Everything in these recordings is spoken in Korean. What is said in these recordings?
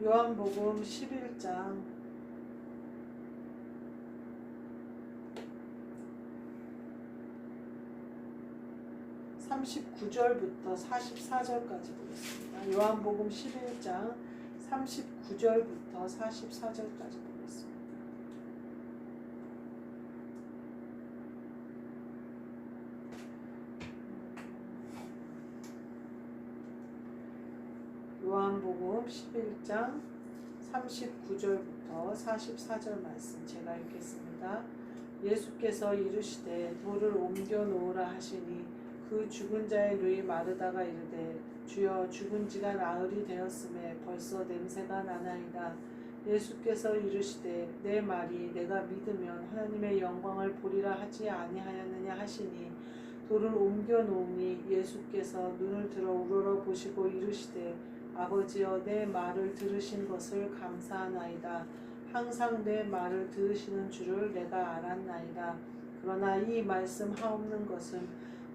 요한복음 11장 39절부터 44절까지 보겠습니다. 요한복음 11장 39절부터 44절까지 보겠습니다. 요한복음 11장 39절부터 44절 말씀 제가 읽겠습니다. 예수께서 이르시되 돌을 옮겨 놓으라 하시니 그 죽은 자의 누이 마르다가 이르되 주여 죽은 지가 나흘이 되었음에 벌써 냄새가 나나이다. 예수께서 이르시되 내 말이 내가 믿으면 하나님의 영광을 보리라 하지 아니하였느냐 하시니 돌을 옮겨 놓으니 예수께서 눈을 들어 우러러 보시고 이르시되 아버지여 내 말을 들으신 것을 감사하나이다. 항상 내 말을 들으시는 줄을 내가 알았나이다. 그러나 이 말씀 하옵는 것은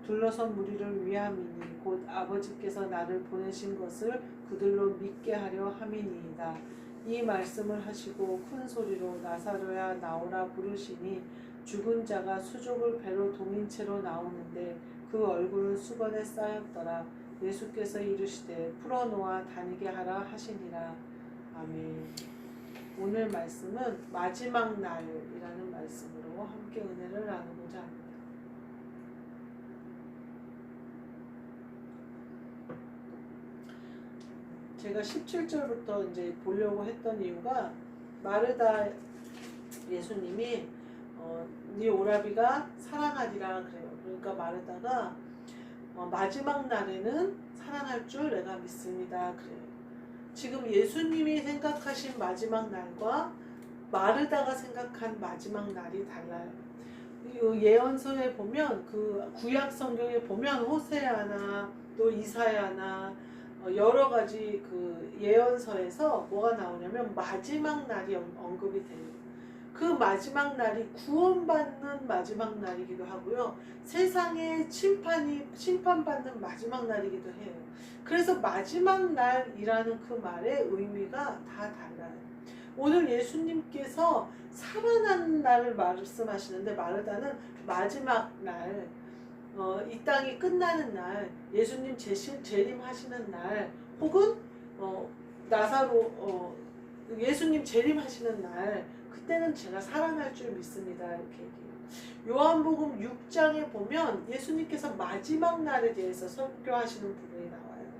둘러선 무리를 위함이니 곧 아버지께서 나를 보내신 것을 그들로 믿게 하려 함이니이다. 이 말씀을 하시고 큰 소리로 나사로야 나오라 부르시니 죽은 자가 수족을 배로 동인 채로 나오는데 그 얼굴은 수건에 쌓였더라. 예수께서 이르시되 풀어놓아 다니게 하라 하시니라. 아멘. 오늘 말씀은 마지막 날이라는 말씀으로 함께 은혜를 나누고자 합니다. 제가 17절부터 이제 보려고 했던 이유가 마르다 예수님이 네 오라비가 살아나리라 그래요. 그러니까 마르다가 마지막 날에는 살아날 줄 내가 믿습니다 그래요. 지금 예수님이 생각하신 마지막 날과 마르다가 생각한 마지막 날이 달라요. 이 예언서에 보면 그 구약 성경에 보면 호세아나 또 이사야나 여러 가지 그 예언서에서 뭐가 나오냐면 마지막 날이 언급이 돼요. 그 마지막 날이 구원받는 마지막 날이기도 하고요. 세상의 심판받는 마지막 날이기도 해요. 그래서 마지막 날이라는 그 말의 의미가 다 달라요. 오늘 예수님께서 살아난 날을 말씀하시는데 마르다는 마지막 날, 이 땅이 끝나는 날, 예수님 재림하시는 날, 혹은 예수님 재림하시는 날, 그때는 제가 살아날 줄 믿습니다 이렇게 얘기해요. 요한복음 6장에 보면 예수님께서 마지막 날에 대해서 설교하시는 부분이 나와요.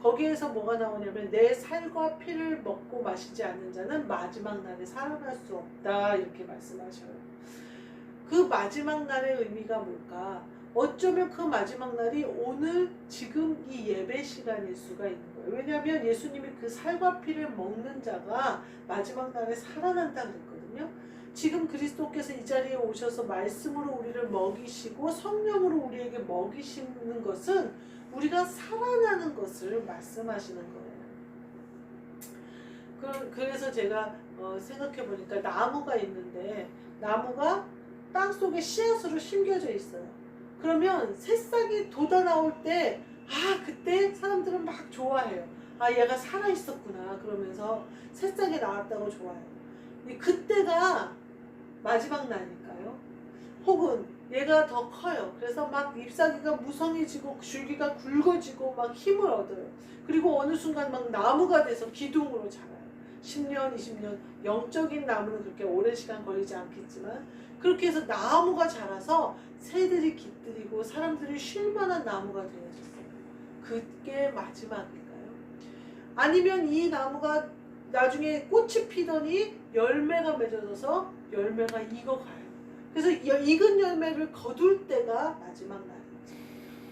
거기에서 뭐가 나오냐면 내 살과 피를 먹고 마시지 않는 자는 마지막 날에 살아날 수 없다 이렇게 말씀하셔요. 그 마지막 날의 의미가 뭘까? 어쩌면 그 마지막 날이 오늘 지금 이 예배 시간일 수가 있는 거예요. 왜냐하면 예수님이 그 살과 피를 먹는 자가 마지막 날에 살아난다 그랬거든요. 지금 그리스도께서 이 자리에 오셔서 말씀으로 우리를 먹이시고 성령으로 우리에게 먹이시는 것은 우리가 살아나는 것을 말씀하시는 거예요. 그래서 제가 생각해 보니까 나무가 있는데 나무가 땅속에 씨앗으로 심겨져 있어요. 그러면 새싹이 돋아나올 때 그때 사람들은 막 좋아해요. 얘가 살아있었구나 그러면서 새싹이 나왔다고 좋아해요. 그때가 마지막 날일까요? 혹은 얘가 더 커요. 그래서 막 잎사귀가 무성해지고 줄기가 굵어지고 막 힘을 얻어요. 그리고 어느 순간 막 나무가 돼서 기둥으로 자라요. 10년, 20년, 영적인 나무는 그렇게 오랜 시간 걸리지 않겠지만 그렇게 해서 나무가 자라서 새들이 깃들이고 사람들이 쉴만한 나무가 되어졌어요. 그게 마지막일까요? 아니면 이 나무가 나중에 꽃이 피더니 열매가 맺어져서 열매가 익어가요. 그래서 익은 열매를 거둘 때가 마지막 날이죠.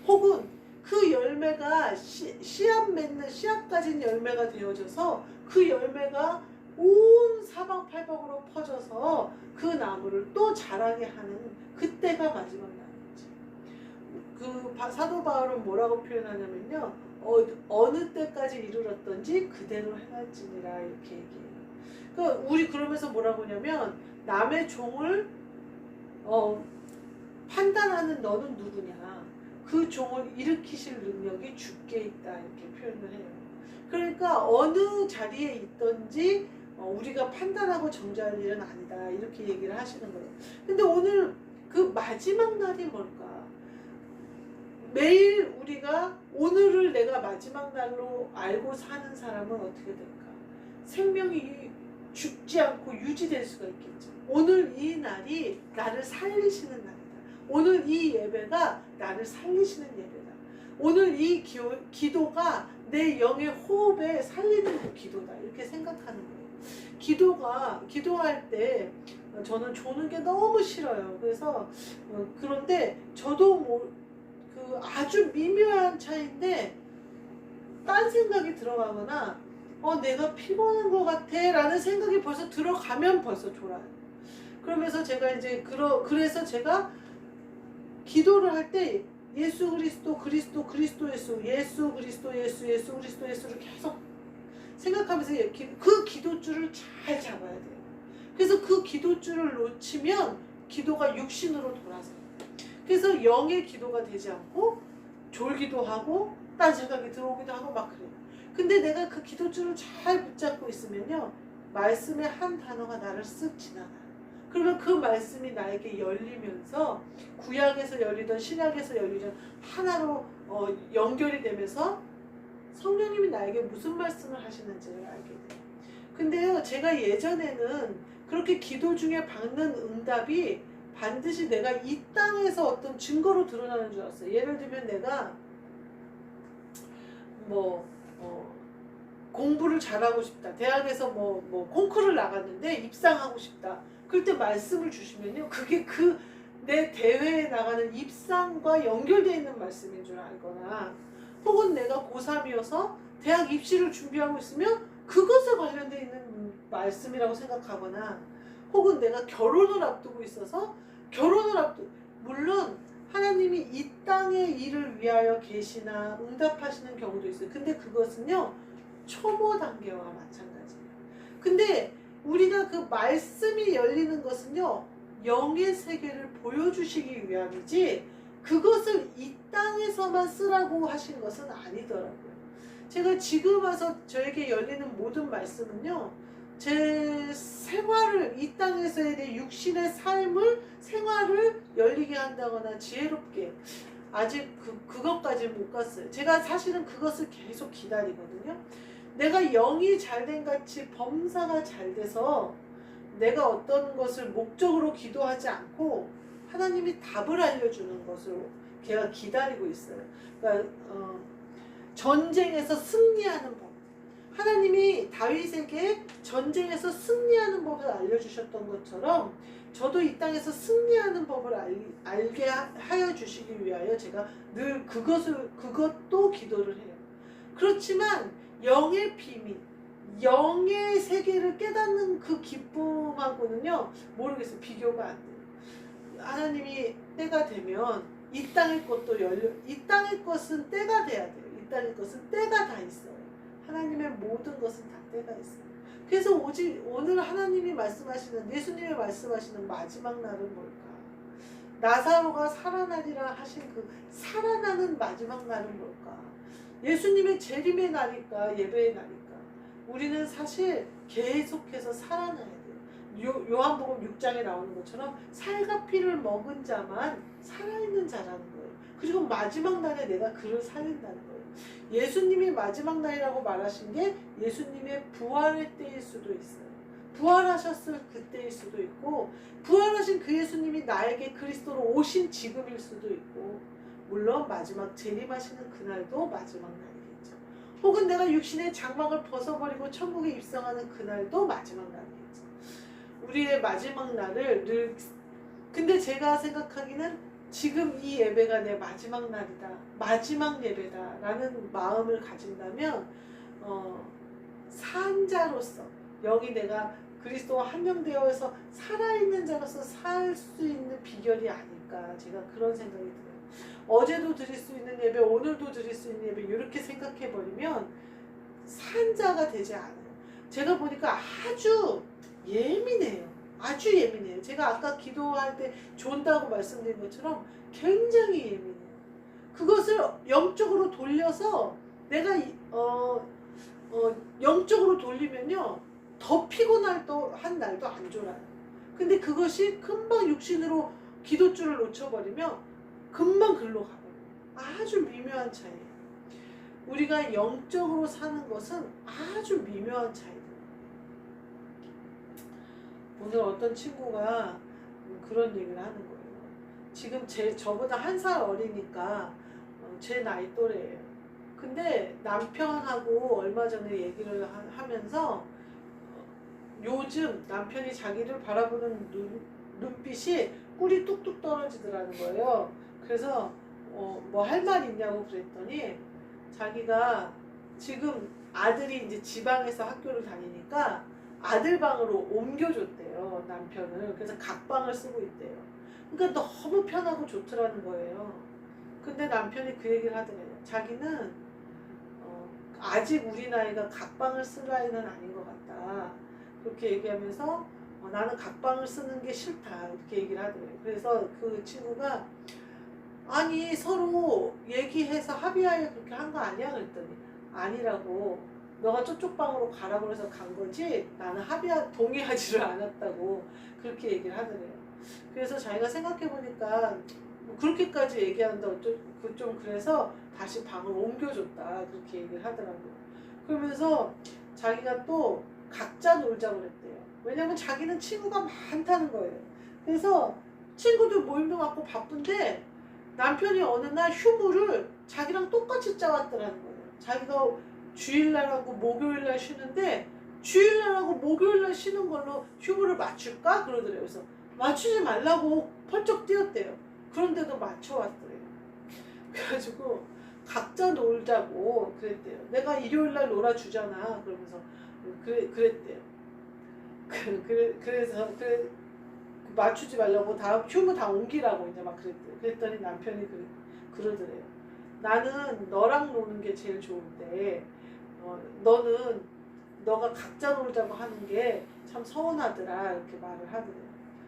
혹은 그 열매가 씨앗 가진 열매가 되어져서 그 열매가 온 사방팔방으로 퍼져서 그 나무를 또 자라게 하는 그때가 마지막 날이지. 그 사도 바울은 뭐라고 표현하냐면요. 어느 때까지 이르렀던지 그대로 행할지니라 이렇게 얘기해요. 그러니까 우리 그러면서 뭐라고 하냐면 남의 종을 판단하는 너는 누구냐. 그 종을 일으키실 능력이 주께 있다 이렇게 표현을 해요. 그러니까 어느 자리에 있든지 우리가 판단하고 정죄할 일은 아니다. 이렇게 얘기를 하시는 거예요. 근데 오늘 그 마지막 날이 뭘까? 매일 우리가 오늘을 내가 마지막 날로 알고 사는 사람은 어떻게 될까? 생명이 죽지 않고 유지될 수가 있겠죠. 오늘 이 날이 나를 살리시는 날이다. 오늘 이 예배가 나를 살리시는 예배다. 오늘 이 기도가 내 영의 호흡에 살리는 그 기도다. 이렇게 생각하는 거예요. 기도할 때 저는 조는 게 너무 싫어요. 그래서 그런데 저도 그 아주 미묘한 차이인데 딴 생각이 들어가거나 내가 피곤한 것 같아 라는 생각이 벌써 들어가면 벌써 졸아요. 그러면서 제가 이제 그래서 제가 기도를 할 때 예수 그리스도 예수 그리스도 예수를 계속 생각하면서 그 기도줄을 잘 잡아야 돼요. 그래서 그 기도줄을 놓치면 기도가 육신으로 돌아서요. 그래서 영의 기도가 되지 않고 졸기도 하고 딴 생각이 들어오기도 하고 막 그래요. 근데 내가 그 기도줄을 잘 붙잡고 있으면요, 말씀의 한 단어가 나를 쓱 지나가요. 그러면 그 말씀이 나에게 열리면서 구약에서 열리던 신약에서 열리던 하나로 연결이 되면서 성령님이 나에게 무슨 말씀을 하시는지를 알게 돼요. 근데요, 제가 예전에는 그렇게 기도 중에 받는 응답이 반드시 내가 이 땅에서 어떤 증거로 드러나는 줄 알았어요. 예를 들면 내가 공부를 잘하고 싶다. 대학에서 콩쿠르를 나갔는데 입상하고 싶다. 그럴 때 말씀을 주시면요, 그게 내 대회에 나가는 입상과 연결되어 있는 말씀인 줄 알거나, 혹은 내가 고3이어서 대학 입시를 준비하고 있으면 그것에 관련되어 있는 말씀이라고 생각하거나, 혹은 내가 결혼을 앞두고 있어서 물론 하나님이 이 땅의 일을 위하여 계시나 응답하시는 경우도 있어요. 근데 그것은요, 초보 단계와 마찬가지예요. 근데 우리가 그 말씀이 열리는 것은요, 영의 세계를 보여주시기 위함이지 그것을 이 땅에서만 쓰라고 하신 것은 아니더라고요. 제가 지금 와서 저에게 열리는 모든 말씀은요, 제 생활을, 이 땅에서의 내 육신의 생활을 열리게 한다거나 지혜롭게, 아직 그것까지 못 갔어요. 제가 사실은 그것을 계속 기다리거든요. 내가 영이 잘된 같이 범사가 잘 돼서 내가 어떤 것을 목적으로 기도하지 않고 하나님이 답을 알려주는 것으로 제가 기다리고 있어요. 그러니까 전쟁에서 승리하는 법. 하나님이 다윗에게 전쟁에서 승리하는 법을 알려주셨던 것처럼 저도 이 땅에서 승리하는 법을 알게 하여 주시기 위하여 제가 늘 그것도 기도를 해요. 그렇지만 영의 비밀, 영의 세계를 깨닫는 그 기쁨하고는요, 모르겠어요. 비교가 안 돼요. 하나님이 때가 되면 이 땅의 것은 때가 돼야 돼요. 이 땅의 것은 때가 다 있어요. 하나님의 모든 것은 다 때가 있어요. 그래서 오늘 하나님이 말씀하시는, 예수님이 말씀하시는 마지막 날은 뭘까? 나사로가 살아나리라 하신 그 살아나는 마지막 날은 뭘까? 예수님의 재림의 날일까? 예배의 날일까? 우리는 사실 계속해서 살아나야 돼요. 요한복음 6장에 나오는 것처럼 살과 피를 먹은 자만 살아있는 자라는 거예요. 그리고 마지막 날에 내가 그를 살린다는 거예요. 예수님이 마지막 날이라고 말하신 게 예수님의 부활의 때일 수도 있어요. 부활하셨을 그때일 수도 있고, 부활하신 그 예수님이 나에게 그리스도로 오신 지금일 수도 있고, 물론 마지막 재림하시는 그날도 마지막 날이겠죠. 혹은 내가 육신의 장막을 벗어버리고 천국에 입성하는 그날도 마지막 날이겠죠. 우리의 마지막 날을 근데 제가 생각하기는 지금 이 예배가 내 마지막 날이다, 마지막 예배다 라는 마음을 가진다면 산자로서, 여기 내가 그리스도와 한명되어서 살아있는 자로서 살 수 있는 비결이 아닐까, 제가 그런 생각이 들어요. 어제도 드릴 수 있는 예배, 오늘도 드릴 수 있는 예배, 이렇게 생각해버리면 산자가 되지 않아요. 제가 보니까 아주 예민해요. 아주 예민해요. 제가 아까 기도할 때 존다고 말씀드린 것처럼 굉장히 예민해요. 그것을 영적으로 돌려서 내가 영적으로 돌리면요 더 피곤할 한 날도 안 졸아요. 근데 그것이 금방 육신으로 기도줄을 놓쳐버리면 금방 글로 가버려요. 아주 미묘한 차이예요. 우리가 영적으로 사는 것은 아주 미묘한 차이예요. 오늘 어떤 친구가 그런 얘기를 하는 거예요. 지금 저보다 한 살 어리니까 제 나이 또래예요. 근데 남편하고 얼마 전에 얘기를 하면서 요즘 남편이 자기를 바라보는 눈빛이 꿀이 뚝뚝 떨어지더라는 거예요. 그래서 뭐 할 말 있냐고 그랬더니 자기가 지금 아들이 이제 지방에서 학교를 다니니까 아들 방으로 옮겨줬대요, 남편을. 그래서 각방을 쓰고 있대요. 그러니까 너무 편하고 좋더라는 거예요. 근데 남편이 그 얘기를 하더래요. 자기는 아직 우리 나이가 각방을 쓸 나이는 아닌 것 같다. 그렇게 얘기하면서 나는 각방을 쓰는 게 싫다. 이렇게 얘기를 하더래요. 그래서 그 친구가 아니 서로 얘기해서 합의하에 그렇게 한 거 아니야? 그랬더니 아니라고. 너가 저쪽 방으로 가라고 해서 간 거지 나는 동의하지를 않았다고 그렇게 얘기를 하더래요. 그래서 자기가 생각해보니까 그렇게까지 얘기한다 좀 그래서 다시 방을 옮겨줬다 그렇게 얘기를 하더라고요. 그러면서 자기가 또 각자 놀자고 그랬대요. 왜냐면 자기는 친구가 많다는 거예요. 그래서 친구들 모임도 많고 바쁜데 남편이 어느 날 휴무를 자기랑 똑같이 짜왔더라는 거예요. 자기가 주일날하고 목요일날 쉬는데 주일날하고 목요일날 쉬는 걸로 휴무를 맞출까? 그러더래요. 그래서 맞추지 말라고 펄쩍 뛰었대요. 그런데도 맞춰왔더래요. 그래가지고 각자 놀자고 그랬대요. 내가 일요일날 놀아주잖아. 그러면서 그랬대요. 그래서 맞추지 말라고 다음 휴무 다 옮기라고 이제 막 그랬대요. 그랬더니 남편이 그러더래요. 나는 너랑 노는 게 제일 좋은데 너는 너가 각자 놀자고 하는 게 참 서운하더라 이렇게 말을 하더래요.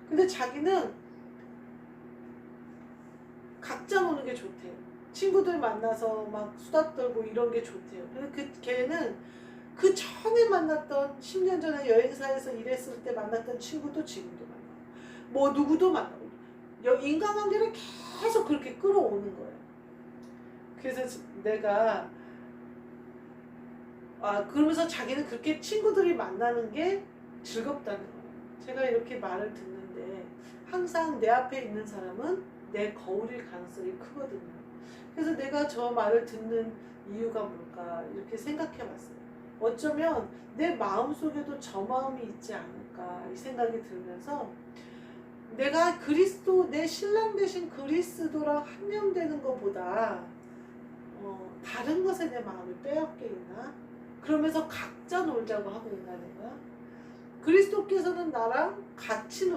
근데 자기는 각자 노는 게 좋대요. 친구들 만나서 막 수다 떨고 이런 게 좋대요. 근데 걔는 그 전에 만났던 10년 전에 여행사에서 일했을 때 만났던 친구도 지금도 만나고 뭐 누구도 만나고 인간관계를 계속 그렇게 끌어오는 거예요. 그래서 내가 그러면서 자기는 그렇게 친구들이 만나는 게 즐겁다는 거예요. 제가 이렇게 말을 듣는데 항상 내 앞에 있는 사람은 내 거울일 가능성이 크거든요. 그래서 내가 저 말을 듣는 이유가 뭘까 이렇게 생각해 봤어요. 어쩌면 내 마음속에도 저 마음이 있지 않을까 이 생각이 들면서 내가 내 신랑 대신 그리스도랑 한영되는 것보다 다른 것에 내 마음을 빼앗겨 있나? 그러면서 각자 놀자고 하고 있나 내가? 그리스도께서는 나랑 같이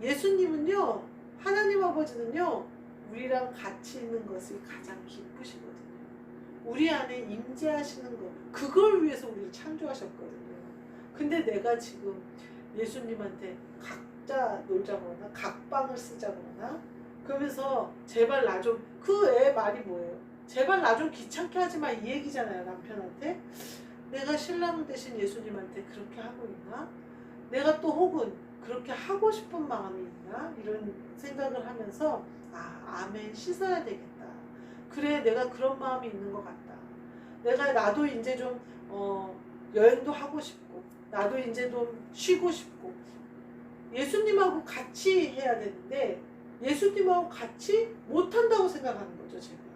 예수님은요, 하나님 아버지는요, 우리랑 같이 있는 것이 가장 기쁘시거든요. 우리 안에 임재하시는 것, 그걸 위해서 우리를 창조하셨거든요. 근데 내가 지금 예수님한테 각자 놀자고 하나, 각방을 쓰자고 하나, 그러면서 제발 나 좀, 그 애 말이 뭐예요? 제발 나 좀 귀찮게 하지 마, 이 얘기잖아요, 남편한테. 내가 신랑 대신 예수님한테 그렇게 하고 있나? 내가 또 혹은 그렇게 하고 싶은 마음이 있나? 이런 생각을 하면서 아멘, 씻어야 되겠다. 그래, 내가 그런 마음이 있는 것 같다. 나도 이제 좀 여행도 하고 싶고 나도 이제 좀 쉬고 싶고 예수님하고 같이 해야 되는데 예수님하고 같이 못한다고 생각하는 거죠, 제가.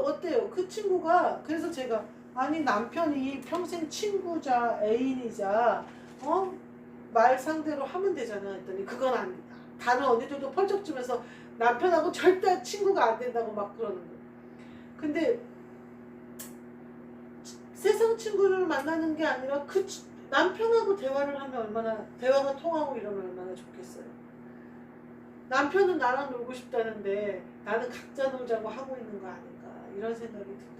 어때요? 그 친구가, 그래서 제가 아니 남편이 평생 친구자 애인이자 말 상대로 하면 되잖아 했더니 그건 아니다. 다른 언니들도 펄쩍 주면서 남편하고 절대 친구가 안 된다고 막 그러는 거예요. 근데 세상 친구를 만나는 게 아니라 남편하고 대화를 하면 대화가 통하고 이러면 얼마나 좋겠어요. 남편은 나랑 놀고 싶다는데 나는 각자 놀자고 하고 있는 거 아닌가 이런 생각이 들더라고요.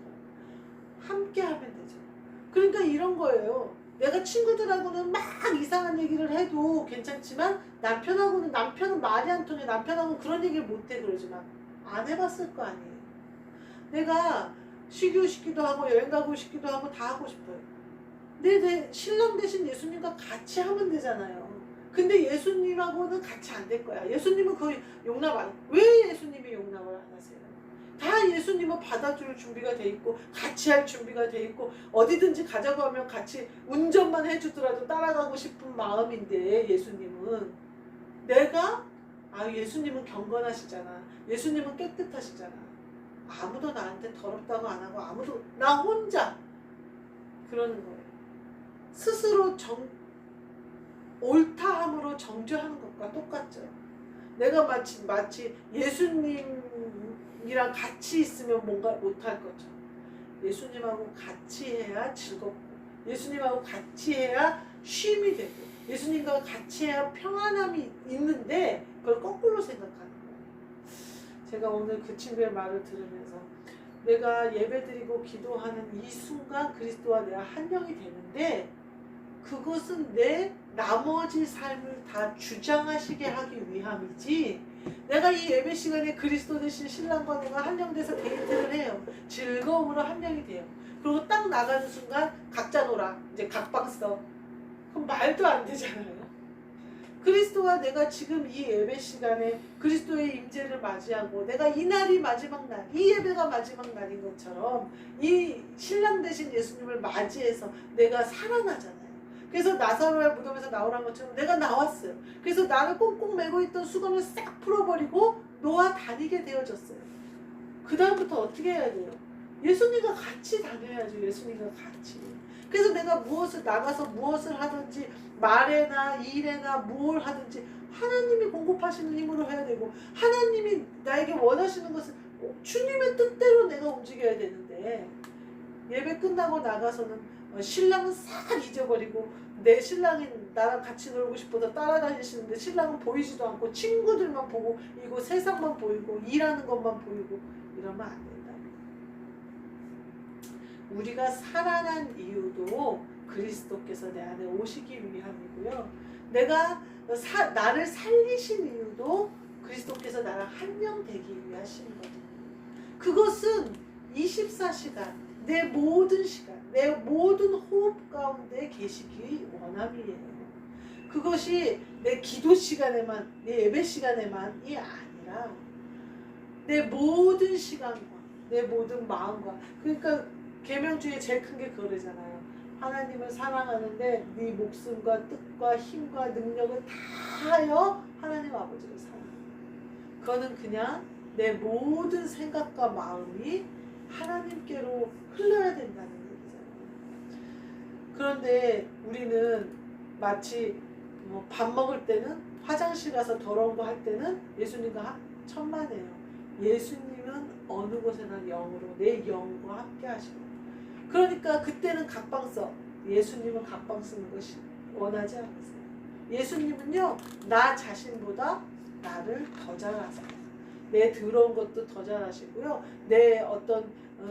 함께 하면 되죠. 그러니까 이런 거예요. 내가 친구들하고는 막 이상한 얘기를 해도 괜찮지만 남편은 말이 안 통해. 남편하고는 그런 얘기를 못해. 그러지만 안 해봤을 거 아니에요. 내가 쉬고 싶기도 하고 여행 가고 싶기도 하고 다 하고 싶어요. 내 신랑 대신 예수님과 같이 하면 되잖아요. 근데 예수님하고는 같이 안 될 거야. 예수님은 그 용납 안, 왜 예수님이 용납을 안 하세요? 다 예수님은 받아줄 준비가 돼 있고 같이 할 준비가 돼 있고 어디든지 가자고 하면 같이 운전만 해주더라도 따라가고 싶은 마음인데 예수님은 내가 예수님은 경건하시잖아. 예수님은 깨끗하시잖아. 아무도 나한테 더럽다고 안 하고 아무도 나 혼자 그러는 거예요. 스스로 옳다함으로 정죄하는 것과 똑같죠. 내가 마치 예수님이랑 같이 있으면 뭔가 못할 거죠. 예수님하고 같이 해야 즐겁고 예수님하고 같이 해야 쉼이 되고 예수님과 같이 해야 평안함이 있는데 그걸 거꾸로 생각하는 거예요. 제가 오늘 그 친구의 말을 들으면서 내가 예배드리고 기도하는 이 순간 그리스도와 내가 한 영이 되는데 그것은 내 나머지 삶을 다 주장하시게 하기 위함이지 내가 이 예배 시간에 그리스도 대신 신랑과 내가 한 영 돼서 데이트를 해요. 즐거움으로 한 명이 돼요. 그리고 딱 나가는 순간 각자 놀아. 이제 각방 써. 그럼 말도 안 되잖아요. 그리스도와 내가 지금 이 예배 시간에 그리스도의 임재를 맞이하고 내가 이 날이 마지막 날, 이 예배가 마지막 날인 것처럼 이 신랑 대신 예수님을 맞이해서 내가 살아나잖아요. 그래서 나사로의 무덤에서 나오라는 것처럼 내가 나왔어요. 그래서 나를 꽁꽁 메고 있던 수건을 싹 풀어버리고 놓아 다니게 되어졌어요. 그 다음부터 어떻게 해야 돼요? 예수님과 같이 다녀야죠. 예수님과 같이. 그래서 내가 나가서 무엇을 하든지 말에나 일에나 뭘 하든지 하나님이 공급하시는 힘으로 해야 되고 하나님이 나에게 원하시는 것을 주님의 뜻대로 내가 움직여야 되는데 예배 끝나고 나가서는 신랑은 싹 잊어버리고 내 신랑이 나랑 같이 놀고 싶어서 따라다니시는데 신랑은 보이지도 않고 친구들만 보고 이거 세상만 보이고 일하는 것만 보이고 이러면 안 된다. 우리가 살아난 이유도 그리스도께서 내 안에 오시기 위함이고요. 내가 나를 살리신 이유도 그리스도께서 나랑 한 명 되기 위하신 거거든요. 그것은 24시간 내 모든 시간 내 모든 호흡 가운데 계시기 원함이에요. 그것이 내 기도 시간에만 내 예배 시간에만이 아니라 내 모든 시간과 내 모든 마음과 그러니까 계명 중에 제일 큰 게 그거잖아요. 하나님을 사랑하는데 네 목숨과 뜻과 힘과 능력을 다하여 하나님 아버지를 사랑해요. 그거는 그냥 내 모든 생각과 마음이 하나님께로 흘러야 된다는 얘기잖아요. 그런데 우리는 마치 밥 먹을 때는 화장실 가서 더러운 거 할 때는 예수님과 천만에요. 예수님은 어느 곳에나 영으로 내 영과 함께 하시고 그러니까 그때는 각방 써. 예수님은 각방 쓰는 것이 원하지 않으세요. 예수님은요 나 자신보다 나를 더 잘하세요. 내 더러운 것도 더 잘하시고요. 내 어떤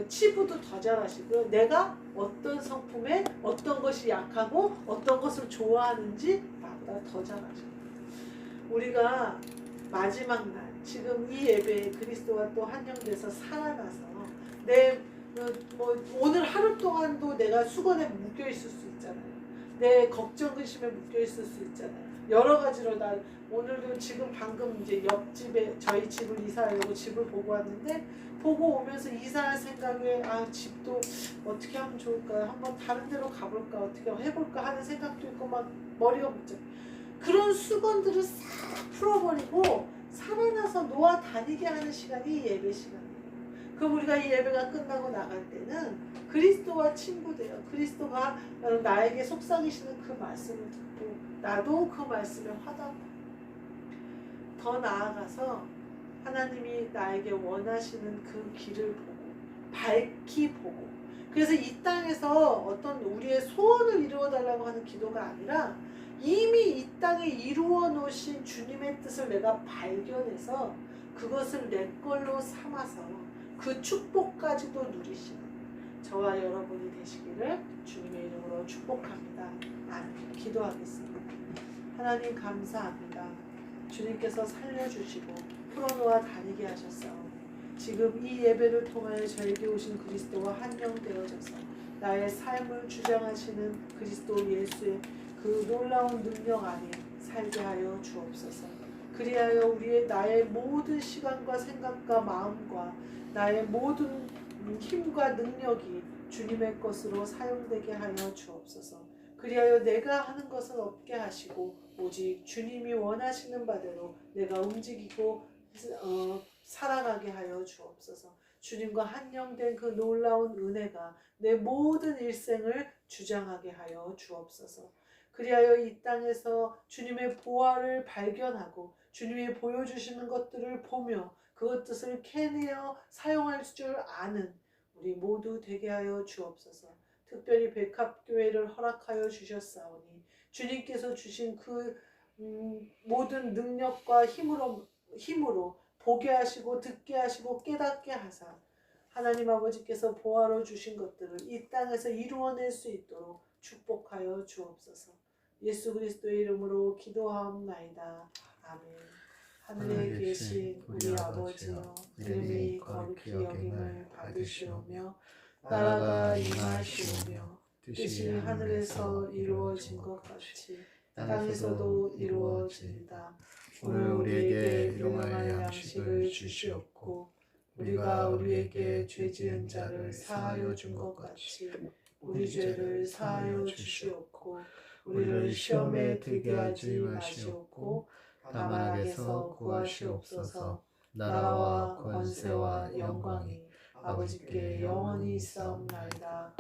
치부도 더 잘하시고요. 내가 어떤 성품에 어떤 것이 약하고 어떤 것을 좋아하는지 나보다 더 잘하시고 우리가 마지막 날 지금 이 예배에 그리스도와 또 한영돼서 살아나서 오늘 하루 동안도 내가 수건에 묶여 있을 수 있잖아요. 내 걱정 근심에 묶여 있을 수 있잖아요. 여러 가지로 오늘도 지금 방금 이제 옆집에 저희 집을 이사하려고 집을 보고 왔는데 보고 오면서 이사할 생각에 집도 어떻게 하면 좋을까 한번 다른 데로 가볼까 어떻게 해볼까 하는 생각도 있고 막 머리가 복잡해. 그런 수건들을 싹 풀어버리고 살아나서 놓아 다니게 하는 시간이 예배 시간이에요. 그럼 우리가 이 예배가 끝나고 나갈 때는 그리스도와 친구 돼요. 그리스도가 나에게 속삭이시는 그 말씀을 듣고 나도 그 말씀에 화답하고 더 나아가서 하나님이 나에게 원하시는 그 길을 보고 밝히 보고 그래서 이 땅에서 어떤 우리의 소원을 이루어달라고 하는 기도가 아니라 이미 이 땅에 이루어 놓으신 주님의 뜻을 내가 발견해서 그것을 내 걸로 삼아서 그 축복까지도 누리시는 저와 여러분이 되시기를 주님의 이름으로 축복합니다. 아멘. 기도하겠습니다. 하나님 감사합니다. 주님께서 살려주시고 풀어놓아 다니게 하셨사오니 지금 이 예배를 통하여 저에게 오신 그리스도와 한영되어져서 나의 삶을 주장하시는 그리스도 예수의 그 놀라운 능력 안에 살게 하여 주옵소서. 그리하여 나의 모든 시간과 생각과 마음과 나의 모든 힘과 능력이 주님의 것으로 사용되게 하여 주옵소서. 그리하여 내가 하는 것은 없게 하시고 오직 주님이 원하시는 바대로 내가 움직이고 살아가게 하여 주옵소서. 주님과 한영된 그 놀라운 은혜가 내 모든 일생을 주장하게 하여 주옵소서. 그리하여 이 땅에서 주님의 보화를 발견하고 주님이 보여주시는 것들을 보며 그것들을 캐내어 사용할 줄 아는 우리 모두 되게 하여 주옵소서. 특별히 백합교회를 허락하여 주셨사오니 주님께서 주신 그 모든 능력과 힘으로 보게 하시고 듣게 하시고 깨닫게 하사 하나님 아버지께서 보화로 주신 것들을 이 땅에서 이루어낼 수 있도록 축복하여 주옵소서. 예수 그리스도의 이름으로 기도하옵나이다. 아멘. 하늘에 계신 우리 아버지여, 이름이 거룩히 여김을 받으시오며 나라가 임하시오며 뜻이 하늘에서 이루어진 것 같이 땅에서도 이루어진다. 오늘 우리에게 일용할 양식을 주시옵고 우리가 우리에게 죄 지은 자를 사하여 준 것 같이 우리 죄를 사하여 주시옵고 우리를 시험에 들게 하지 마시옵고 다만 악에서 구하시옵소서. 나라와 권세와 영광이 아버지께 영원히 있사옵나이다.